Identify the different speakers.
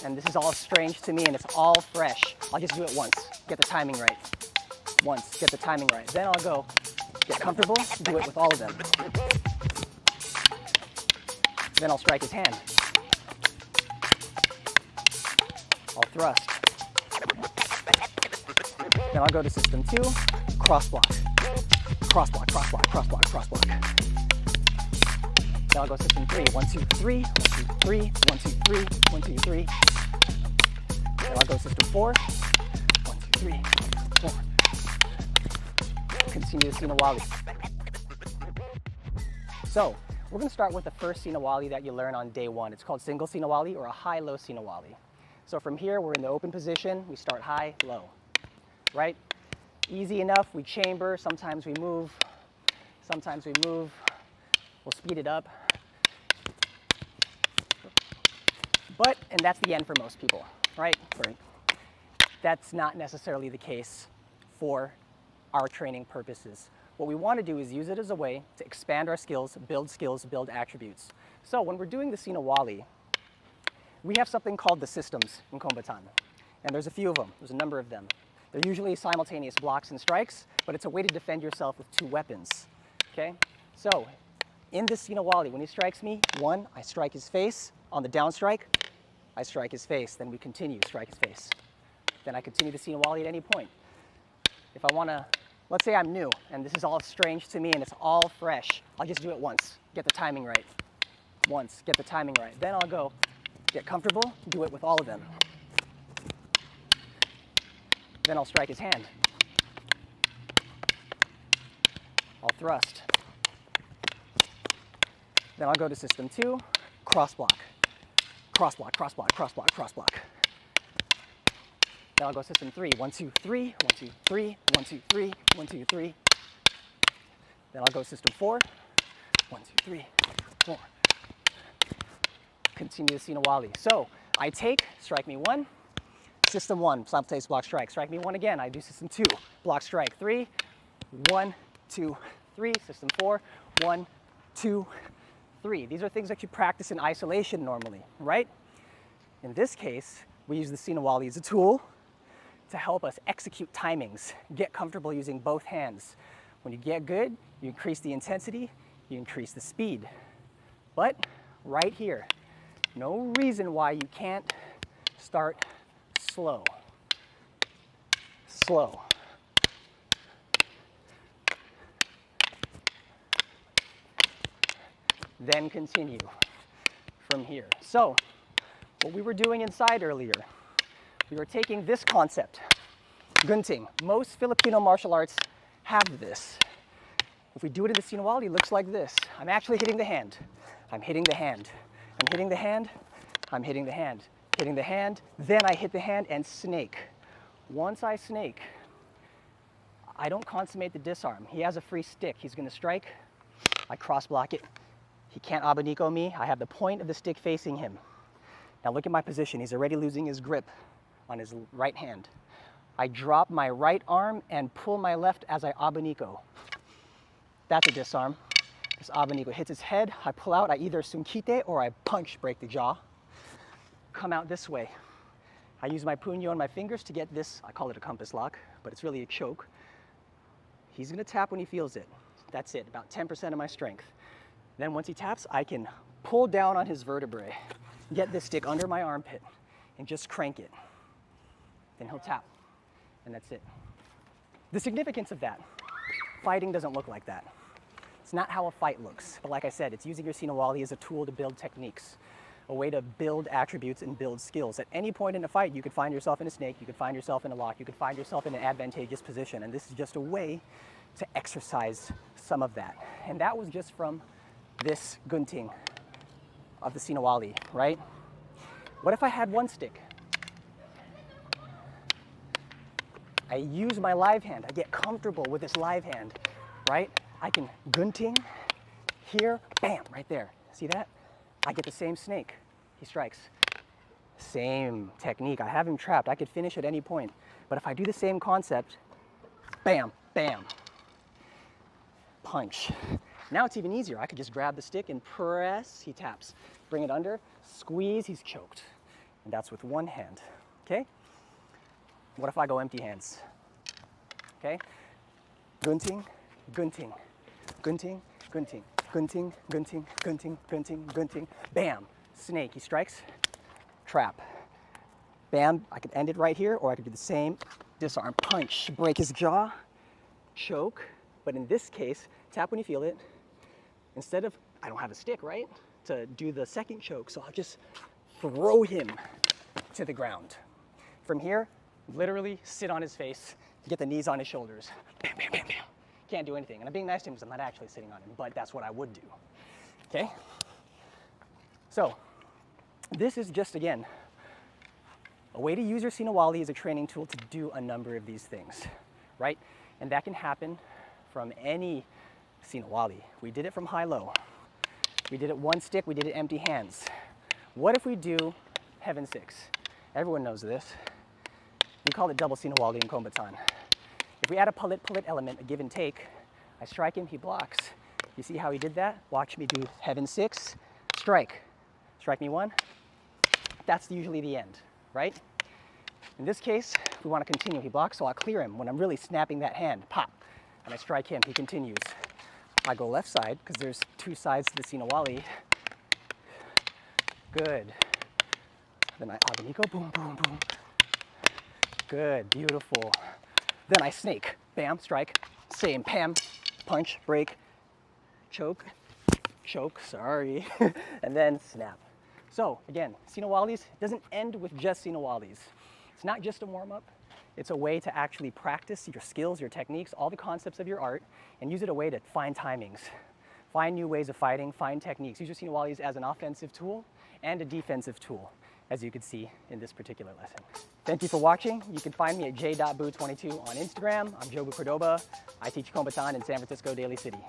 Speaker 1: and this is all strange to me and it's all fresh. I'll just do it once, get the timing right. Once, get the timing right. Then I'll go get comfortable, do it with all of them. Then I'll strike his hand. I'll thrust. Then I'll go to system 2, cross block. Cross block, cross block, cross block, cross block. Then I'll go system 3, 1, 2, 3, 1, 2, 3, 1, 2, 3, 1, 2, 3. Then I'll go system 4, 1, 2, 3, 4. Continue the Sinawali. So, we're going to start with the first Sinawali that you learn on day 1. It's called single Sinawali or a high-low Sinawali. So from here, we're in the open position. We start high, low, right? Easy enough. We chamber. Sometimes we move. Sometimes we move. We'll speed it up. And that's the end for most people, right? That's not necessarily the case for our training purposes. What we want to do is use it as a way to expand our skills, build attributes. So when we're doing the Sinawali, we have something called the systems in kombatan. And there's a few of them, there's a number of them. They're usually simultaneous blocks and strikes, but it's a way to defend yourself with 2 weapons, okay? So in this Sinawali, when he strikes me, 1, I strike his face. On the down strike, I strike his face. Then we continue, strike his face. Then I continue the Sinawali at any point. If I want to, let's say I'm new and this is all strange to me and it's all fresh, I'll just do it once, get the timing right. Once, get the timing right. Then I'll go get comfortable, do it with all of them. Then I'll strike his hand. I'll thrust. Then I'll go to system 2, cross block. Cross block, cross block, cross block, cross block. Then I'll go system 3, 1, 2, 3, 1, 2, 3, 1, 2, 3, 1, 2, 3. Then I'll go system 4, 1, 2, 3, 4. Continue the Sinawali. So I take, strike me 1, system 1, simultaneous block strike. Strike me 1 again, I do system 2, block strike 3, 1, 2, 3, system 4, 1, 2, 3. These are things that you practice in isolation normally, right? In this case, we use the Sinawali as a tool to help us execute timings, get comfortable using both hands. When you get good, you increase the intensity, you increase the speed. But right here, no reason why you can't start slow. Slow. Then continue from here. So, what we were doing inside earlier, we were taking this concept, gunting. Most Filipino martial arts have this. If we do it in the Sinawali, it looks like this. I'm actually hitting the hand. I'm hitting the hand. I'm hitting the hand. I'm hitting the hand. Hitting the hand. Then I hit the hand and snake. Once I snake, I don't consummate the disarm. He has a free stick. He's going to strike. I cross block it. He can't abanico me. I have the point of the stick facing him. Now look at my position. He's already losing his grip on his right hand. I drop my right arm and pull my left as I abanico. That's a disarm. This abanico hits his head. I pull out. I either sunkite or I punch, break the jaw. Come out this way. I use my puño and my fingers to get this. I call it a compass lock, but it's really a choke. He's going to tap when he feels it. That's it, about 10% of my strength. Then once he taps, I can pull down on his vertebrae, get this stick under my armpit, and just crank it. Then he'll tap, and that's it. The significance of that, fighting doesn't look like that. It's not how a fight looks. But like I said, it's using your Sinawali as a tool to build techniques, a way to build attributes and build skills. At any point in a fight, you could find yourself in a snake, you could find yourself in a lock, you could find yourself in an advantageous position, and this is just a way to exercise some of that. And that was just from this gunting of the Sinawali, right? What if I had one stick? I use my live hand. I get comfortable with this live hand, right? I can gunting here, bam, right there. See that? I get the same snake. He strikes. Same technique. I have him trapped. I could finish at any point. But if I do the same concept, bam, bam, punch. Now it's even easier. I could just grab the stick and press. He taps. Bring it under, squeeze, he's choked. and that's with one hand, okay? What if I go empty hands? Okay? Gunting, gunting, gunting, gunting, gunting, gunting, gunting, gunting, gunting, bam, snake, he strikes, trap. Bam, I could end it right here, or I could do the same, disarm, punch, break his jaw, choke, but in this case, tap when you feel it. Instead of, I don't have a stick, right, to do the second choke, so I'll just throw him to the ground. From here, literally sit on his face, get the knees on his shoulders, bam, bam, bam, bam. Can't do anything, and I'm being nice to him because I'm not actually sitting on him, but that's what I would do, okay? So, this is just, again, a way to use your Sinawali as a training tool to do a number of these things, right? And that can happen from any Sinawali. We did it from high-low. We did it one stick, we did it empty hands. What if we do Heaven 6? Everyone knows this. We call it double Sinawali in Kombatan. If we add a palit-palit element, a give and take, I strike him, he blocks. You see how he did that? Watch me do Heaven 6, strike. Strike me one. That's usually the end, right? In this case, we want to continue. He blocks, so I'll clear him. When I'm really snapping that hand, pop, and I strike him, he continues. I go left side, because there's two sides to the Sinawali. Good. Then I Abeniko, boom, boom, boom. Good, beautiful. Then I snake, bam, strike, same, pam, punch, break, choke, sorry, and then snap. So again, Sinawalis doesn't end with just Sinawalis. It's not just a warm-up. It's a way to actually practice your skills, your techniques, all the concepts of your art, and use it a way to find timings, find new ways of fighting, find techniques. Use your Sinawalis as an offensive tool and a defensive tool, as you can see in this particular lesson. Thank you for watching. You can find me at j.boo22 on Instagram. I'm Jobu. I teach Kombatan in San Francisco, Daly City.